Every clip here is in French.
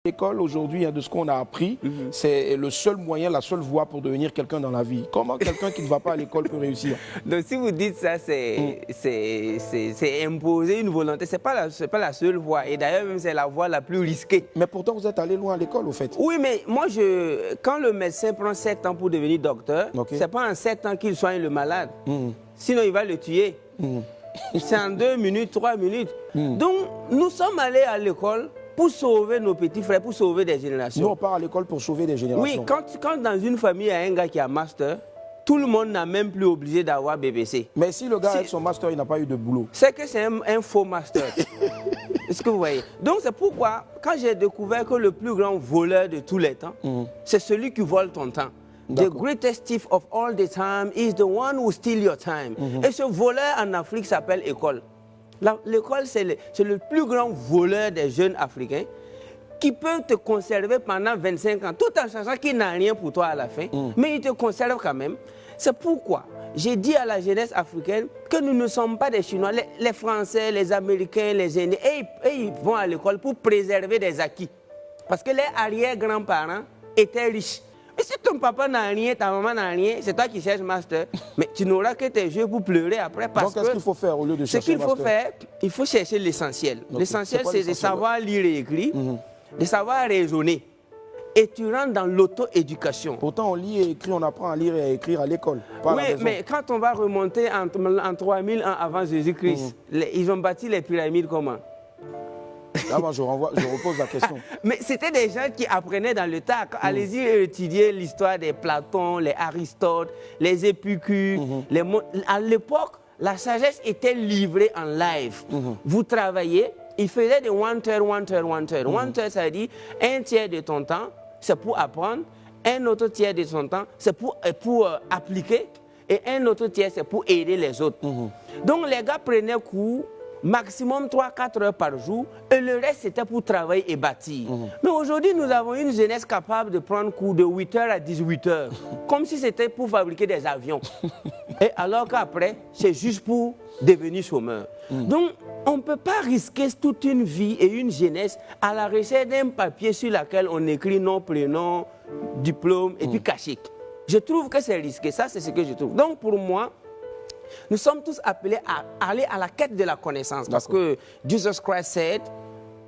L'école aujourd'hui, hein, de ce qu'on a appris, c'est le seul moyen, la seule voie pour devenir quelqu'un dans la vie. Comment quelqu'un qui ne va pas à l'école peut réussir? Donc si vous dites ça, c'est imposer une volonté. C'est pas la seule voie. Et d'ailleurs, même c'est la voie la plus risquée. Mais pourtant, vous êtes allé loin à l'école, au fait. Oui, mais moi, quand le médecin prend 7 ans pour devenir docteur, c'est pas en 7 ans qu'il soigne le malade. Sinon, il va le tuer. C'est en 2 minutes, 3 minutes. Donc, nous sommes allés à l'école pour sauver nos petits frères, pour sauver des générations. Nous, on part à l'école pour sauver des générations. Oui, quand dans une famille, il y a un gars qui a master, tout le monde n'a même plus obligé d'avoir BBC. Mais si le gars avec son master, il n'a pas eu de boulot. C'est que c'est un faux master. Est-ce que vous voyez? Donc c'est pourquoi, quand j'ai découvert que le plus grand voleur de tous les temps, c'est celui qui vole ton temps. The greatest thief of all the time is the one who steals your time. Et ce voleur en Afrique s'appelle école. L'école, c'est le plus grand voleur des jeunes Africains qui peut te conserver pendant 25 ans, tout en sachant qu'il n'a rien pour toi à la fin, mais il te conserve quand même. C'est pourquoi j'ai dit à la jeunesse africaine que nous ne sommes pas des Chinois. Les Français, les Américains, les Indiens, et ils vont à l'école pour préserver des acquis. Parce que les arrière-grands-parents étaient riches. Mais si ton papa n'a rien, ta maman n'a rien, c'est toi qui cherches master, mais tu n'auras que tes yeux pour pleurer après. Parce Donc qu'est-ce qu'il faut faire au lieu de chercher master? Ce qu'il faut faire, il faut chercher l'essentiel. L'essentiel, c'est de savoir lire et écrire, de savoir raisonner. Et tu rentres dans l'auto-éducation. Pourtant, on lit et écrit, on apprend à lire et à écrire à l'école. Oui, mais quand on va remonter en 3000 ans avant Jésus-Christ, ils ont bâti les pyramides comment? Là, moi, je repose la question. Mais c'était des gens qui apprenaient dans le tas. Allez-y étudier l'histoire des Platon, les Aristote, les Épicures. À l'époque, la sagesse était livrée en live. Vous travaillez, ils faisaient des one-third, one-third, one-third. One-third, ça veut dire un tiers de ton temps, c'est pour apprendre. Un autre tiers de son temps, c'est pour appliquer. Et un autre tiers, c'est pour aider les autres. Donc, les gars prenaient cours maximum 3-4 heures par jour, et le reste c'était pour travailler et bâtir. Mais aujourd'hui, nous avons une jeunesse capable de prendre cours de 8 heures à 18 heures, comme si c'était pour fabriquer des avions. Et alors qu'après, c'est juste pour devenir chômeur. Donc, on ne peut pas risquer toute une vie et une jeunesse à la recherche d'un papier sur lequel on écrit nom, prénom, diplôme et puis cachet. Je trouve que c'est risqué, ça c'est ce que je trouve. Donc pour moi, nous sommes tous appelés à aller à la quête de la connaissance. Parce que Jesus Christ said,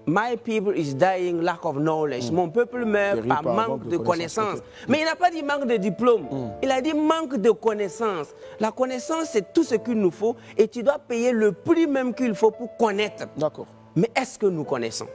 my people is dying lack of knowledge. Mon peuple meurt par manque de connaissance. Mais il n'a pas dit manque de diplôme. Il a dit manque de connaissance. La connaissance, c'est tout ce qu'il nous faut et tu dois payer le prix même qu'il faut pour connaître. D'accord. Mais est-ce que nous connaissons?